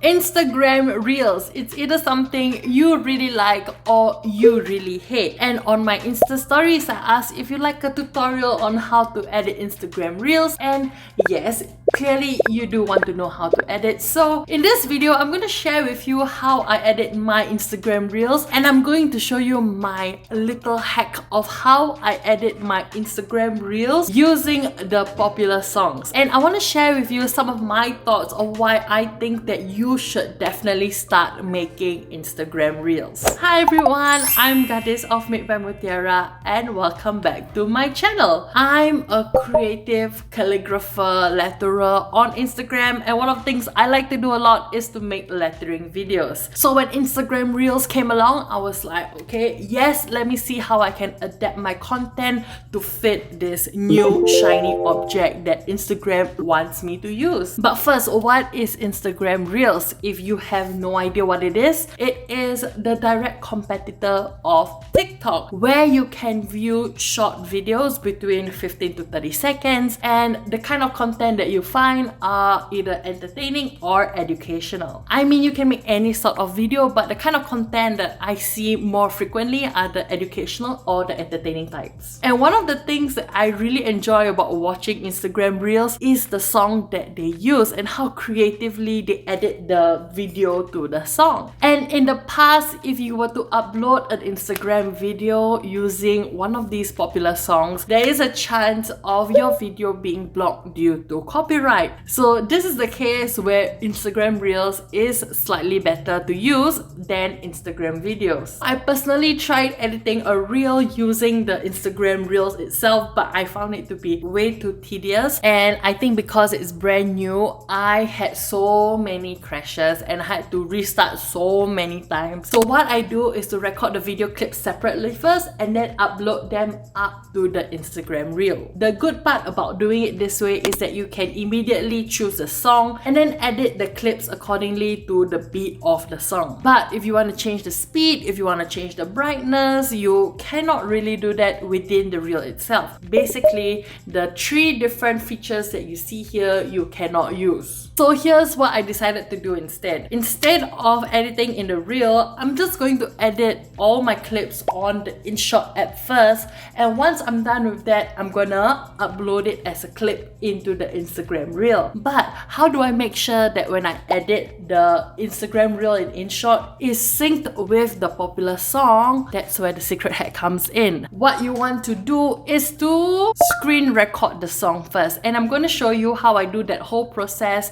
Instagram Reels. It's either something you really like or you really hate. And on my Insta stories, I asked if you like a tutorial on how to edit Instagram Reels, and yes, clearly you do want to know how to edit. So in this video, I'm going to share with you how I edit my Instagram Reels, and I'm going to show you my little hack of how I edit my Instagram Reels using the popular songs. And I want to share with you some of my thoughts of why I think that you should definitely start making Instagram Reels. Hi everyone, I'm Gadis of Made by Mutiara, and welcome back to my channel. I'm a creative calligrapher, letterer on Instagram, and one of the things I like to do a lot is to make lettering videos. So when Instagram Reels came along, I was like, okay, yes, let me see how I can adapt my content to fit this new shiny object that Instagram wants me to use. But first, what is Instagram Reels? If you have no idea what it is the direct competitor of TikTok, where you can view short videos between 15 to 30 seconds, and the kind of content that you find are either entertaining or educational. I mean, you can make any sort of video, but the kind of content that I see more frequently are the educational or the entertaining types. And one of the things that I really enjoy about watching Instagram Reels is the song that they use and how creatively they edit the video to the song. And in the past, if you were to upload an Instagram video using one of these popular songs, there is a chance of your video being blocked due to copyright. So this is the case where Instagram Reels is slightly better to use than Instagram videos. I personally tried editing a reel using the Instagram Reels itself, but I found it to be way too tedious, and I think because it's brand new, I had so many crashes and I had to restart so many times. So what I do is to record the video clips separately first and then upload them up to the Instagram Reel. The good part about doing it this way is that you can immediately choose the song and then edit the clips accordingly to the beat of the song. But if you want to change the speed, if you want to change the brightness, you cannot really do that within the reel itself. Basically, the 3 different features that you see here, you cannot use. So here's what I decided to do instead. Instead of editing in the reel, I'm just going to edit all my clips on the InShot app first, and once I'm done with that, I'm gonna upload it as a clip into the Instagram Reel. But how do I make sure that when I edit the Instagram Reel in InShot is synced with the popular song? That's where the secret hack comes in. What you want to do is to screen record the song first, and I'm going to show you how I do that whole process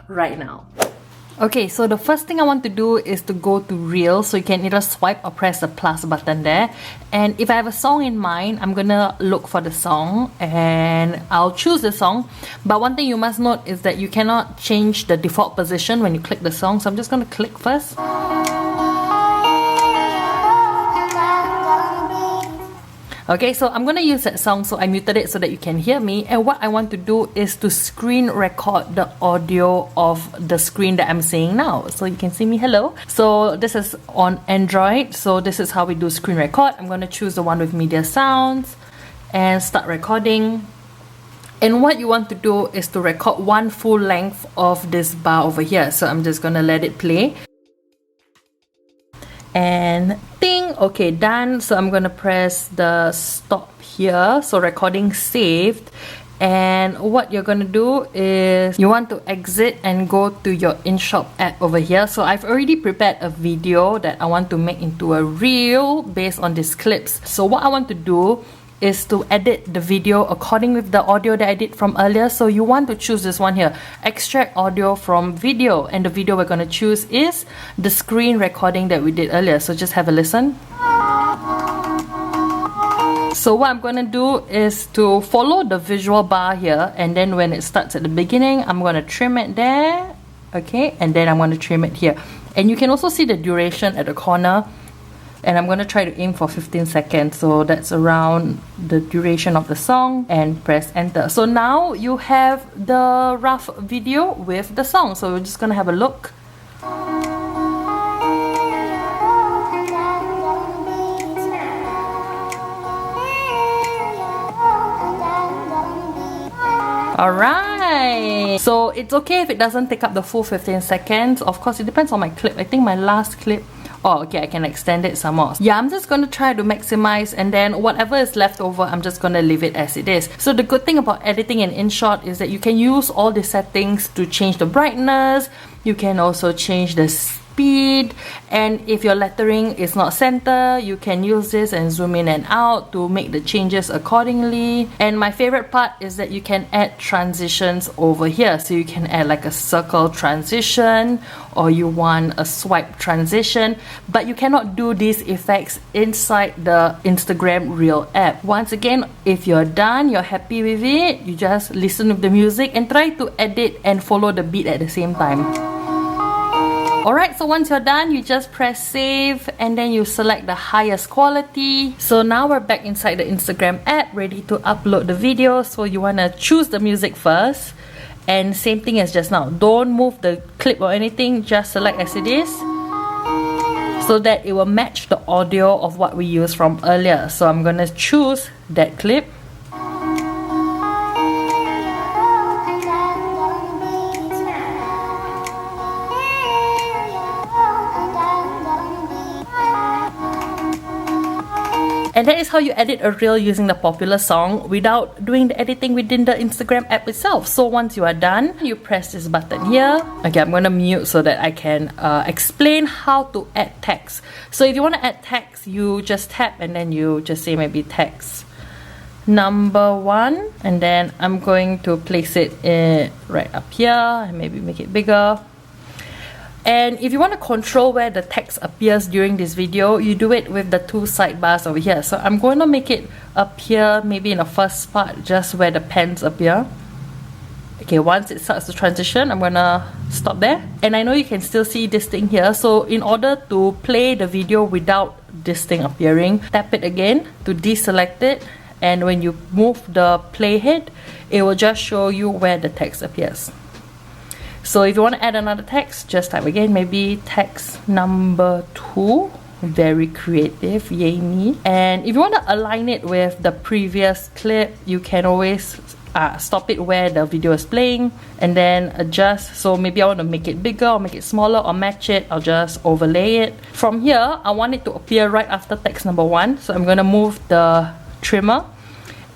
right now. Okay, so the first thing I want to do is to go to Reel, so you can either swipe or press the plus button there. And if I have a song in mind, I'm gonna look for the song and I'll choose the song. But one thing you must note is that you cannot change the default position when you click the song, so I'm just gonna click first. Okay, so I'm gonna use that song, so I muted it so that you can hear me. And what I want to do is to screen record the audio of the screen that I'm seeing now. So you can see me, hello. So this is on Android, so this is how we do screen record. I'm gonna choose the one with media sounds and start recording. And what you want to do is to record one full length of this bar over here. So I'm just gonna let it play. And ding, okay, done. So I'm gonna press the stop here, so recording saved. And what you're gonna do is you want to exit and go to your InShot app over here. So I've already prepared a video that I want to make into a reel based on these clips. So what I want to do is to edit the video according with the audio that I did from earlier. So you want to choose this one here, extract audio from video, and the video we're going to choose is the screen recording that we did earlier. So just have a listen. So what I'm going to do is to follow the visual bar here, and then when it starts at the beginning, I'm going to trim it there, okay, and then I'm going to trim it here. And you can also see the duration at the corner. And I'm going to try to aim for 15 seconds, so that's around the duration of the song, and press enter. So now you have the rough video with the song, so we're just going to have a look. Alright, right. So it's okay if it doesn't take up the full 15 seconds. Of course, it depends on my clip. I think my last clip, oh, okay, I can extend it some more. Yeah, I'm just gonna try to maximize, and then whatever is left over, I'm just gonna leave it as it is. So the good thing about editing in InShot is that you can use all the settings to change the brightness. You can also change the speed, and if your lettering is not center, you can use this and zoom in and out to make the changes accordingly. And my favorite part is that you can add transitions over here. So you can add like a circle transition, or you want a swipe transition, but you cannot do these effects inside the Instagram Reel app. Once again, if you're done, you're happy with it, you just listen with the music and try to edit and follow the beat at the same time. Alright, so once you're done, you just press save and then you select the highest quality. So now we're back inside the Instagram app, ready to upload the video. So you want to choose the music first, and same thing as just now, don't move the clip or anything, just select as it is so that it will match the audio of what we used from earlier. So I'm gonna choose that clip. And that is how you edit a reel using the popular song without doing the editing within the Instagram app itself. So once you are done, you press this button here. Okay, I'm gonna mute so that I can explain how to add text. So if you want to add text, you just tap and then you just say maybe text number 1, and then I'm going to place it right up here and maybe make it bigger. And if you want to control where the text appears during this video, you do it with the 2 sidebars over here. So I'm going to make it appear maybe in the first part, just where the pens appear. Okay, once it starts to transition, I'm gonna stop there. And I know you can still see this thing here. So in order to play the video without this thing appearing, tap it again to deselect it. And when you move the playhead, it will just show you where the text appears. So if you want to add another text, just type again, maybe text number 2. Very creative, yay me. And if you want to align it with the previous clip, you can always stop it where the video is playing and then adjust. So maybe I want to make it bigger or make it smaller or match it. I'll just overlay it. From here, I want it to appear right after text number 1. So I'm going to move the trimmer.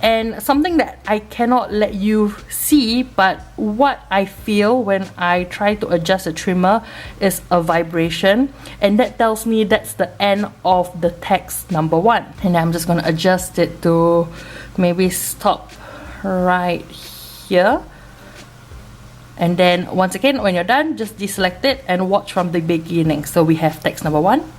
And something that I cannot let you see, but what I feel when I try to adjust the trimmer is a vibration, and that tells me that's the end of the text number 1. And I'm just going to adjust it to maybe stop right here. And then once again, when you're done, just deselect it and watch from the beginning. So we have text number 1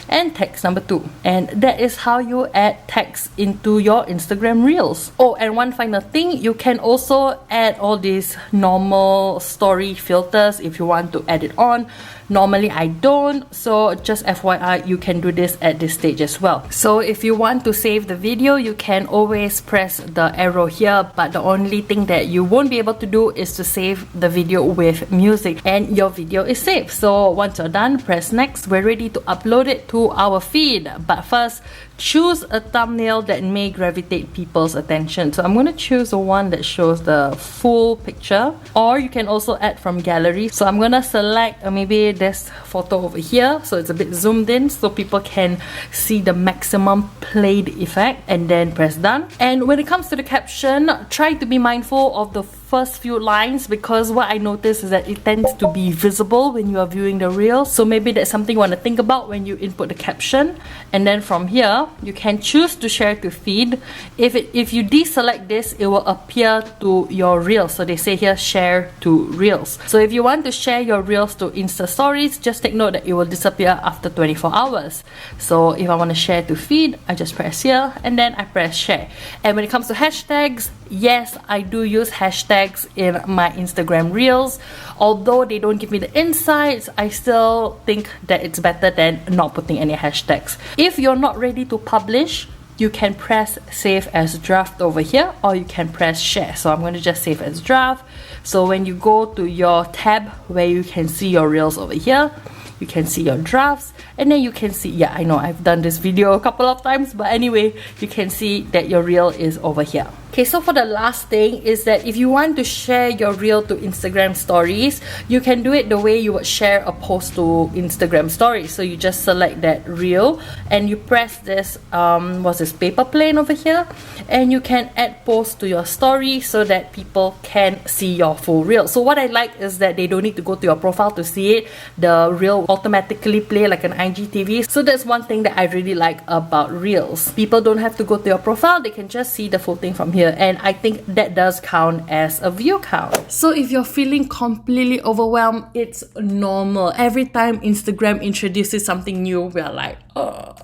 and text number 2, and that is how you add text into your Instagram Reels. Oh, and one final thing, you can also add all these normal story filters if you want to add it on. Normally I don't, so just FYI, you can do this at this stage as well. So if you want to save the video, you can always press the arrow here, but the only thing that you won't be able to do is to save the video with music, and your video is saved. So once you're done, press next. We're ready to upload it to our feed, but first choose a thumbnail that may gravitate people's attention. So I'm going to choose the one that shows the full picture, or you can also add from gallery. So I'm going to select maybe this photo over here, so it's a bit zoomed in so people can see the maximum played effect, and then press done. And when it comes to the caption, try to be mindful of the first few lines, because what I noticed is that it tends to be visible when you are viewing the reel. So maybe that's something you want to think about when you input the caption. And then from here, you can choose to share to feed. If you deselect this, it will appear to your reels. So they say here, share to reels. So if you want to share your reels to Instastories, just take note that it will disappear after 24 hours. So if I want to share to feed, I just press here and then I press share. And when it comes to hashtags, yes, I do use hashtags in my Instagram Reels. Although they don't give me the insights, I still think that it's better than not putting any hashtags. If you're not ready to publish, you can press save as draft over here, or you can press share. So I'm going to just save as draft. So when you go to your tab where you can see your reels over here, you can see your drafts, and then you can see, yeah, I know I've done this video a couple of times, but anyway, you can see that your reel is over here. Okay, so for the last thing is that if you want to share your reel to Instagram stories, you can do it the way you would share a post to Instagram stories. So you just select that reel and you press this what's this, paper plane over here, and you can add post to your story so that people can see your full reel. So what I like is that they don't need to go to your profile to see it. The reel automatically play like an IGTV. So that's one thing that I really like about reels. People don't have to go to your profile, they can just see the full thing from here, and I think that does count as a view count. So if you're feeling completely overwhelmed, it's normal. Every time Instagram introduces something new, we're like,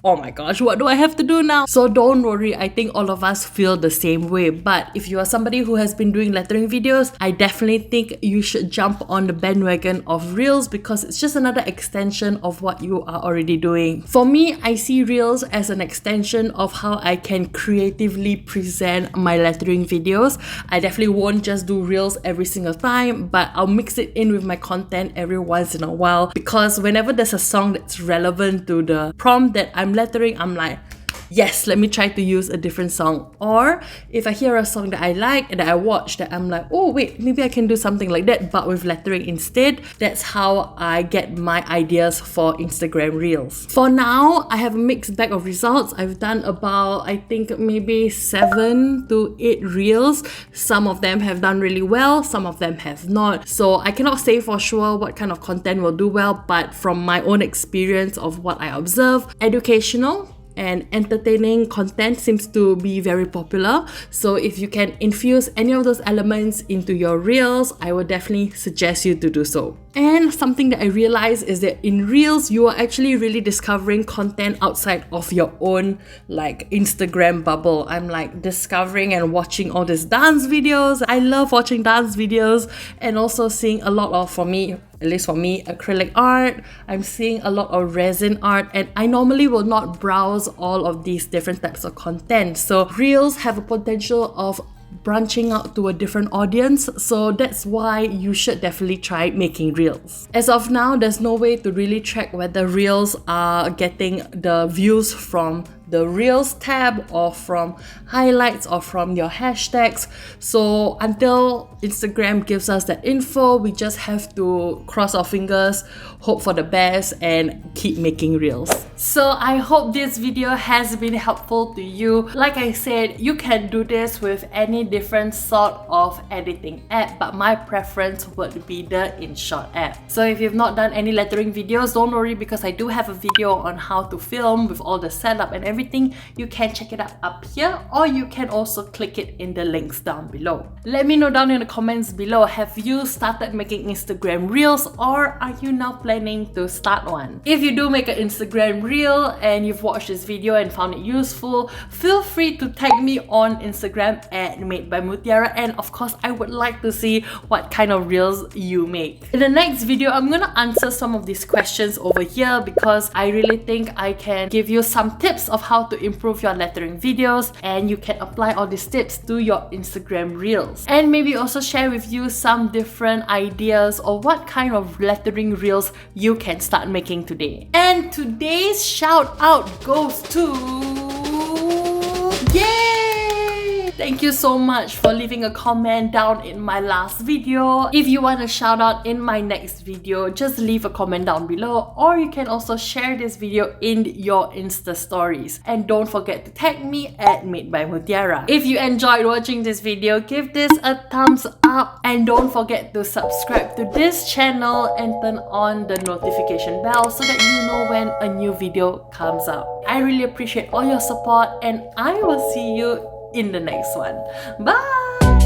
oh my gosh, what do I have to do now? So don't worry, I think all of us feel the same way. But if you are somebody who has been doing lettering videos, I definitely think you should jump on the bandwagon of reels, because it's just another extension of what you are already doing. For me, I see reels as an extension of how I can creatively present my lettering videos. I definitely won't just do reels every single time, but I'll mix it in with my content every once in a while, because whenever there's a song that's relevant to the prompt that I'm lettering, I'm like, yes, let me try to use a different song. Or if I hear a song that I like and that I watch, that I'm like, oh wait, maybe I can do something like that but with lettering instead. That's how I get my ideas for Instagram reels. For now, I have a mixed bag of results. I've done about, I think maybe 7 to 8 reels. Some of them have done really well, some of them have not. So I cannot say for sure what kind of content will do well, but from my own experience of what I observe, educational and entertaining content seems to be very popular. So if you can infuse any of those elements into your reels, I would definitely suggest you to do so. And something that I realized is that in reels, you are actually really discovering content outside of your own like Instagram bubble. I'm like discovering and watching all these dance videos. I love watching dance videos, and also seeing a lot of, for me, at least for me, acrylic art. I'm seeing a lot of resin art, and I normally will not browse all of these different types of content. So reels have a potential of branching out to a different audience, so that's why you should definitely try making reels. As of now, there's no way to really track whether reels are getting the views from the Reels tab or from highlights or from your hashtags. So until Instagram gives us that info, we just have to cross our fingers, hope for the best, and keep making reels. So I hope this video has been helpful to you. Like I said, you can do this with any different sort of editing app, but my preference would be the InShot app. So if you've not done any lettering videos, don't worry, because I do have a video on how to film with all the setup and everything. You can check it out up here, or you can also click it in the links down below. Let me know down in the comments below, have you started making Instagram reels, or are you now planning to start one? If you do make an Instagram reel and you've watched this video and found it useful, feel free to tag me on Instagram at Made by Mutiara, and of course I would like to see what kind of reels you make. In the next video, I'm gonna answer some of these questions over here, because I really think I can give you some tips of how to improve your lettering videos, and you can apply all these tips to your Instagram reels. And maybe also share with you some different ideas of what kind of lettering reels you can start making today. And today's shout out goes to... Yay! Thank you so much for leaving a comment down in my last video. If you want a shout out in my next video, just leave a comment down below, or you can also share this video in your Insta stories. And don't forget to tag me at Made by Mutiara. If you enjoyed watching this video, give this a thumbs up, and don't forget to subscribe to this channel and turn on the notification bell so that you know when a new video comes out. I really appreciate all your support, and I will see you in the next one. Bye!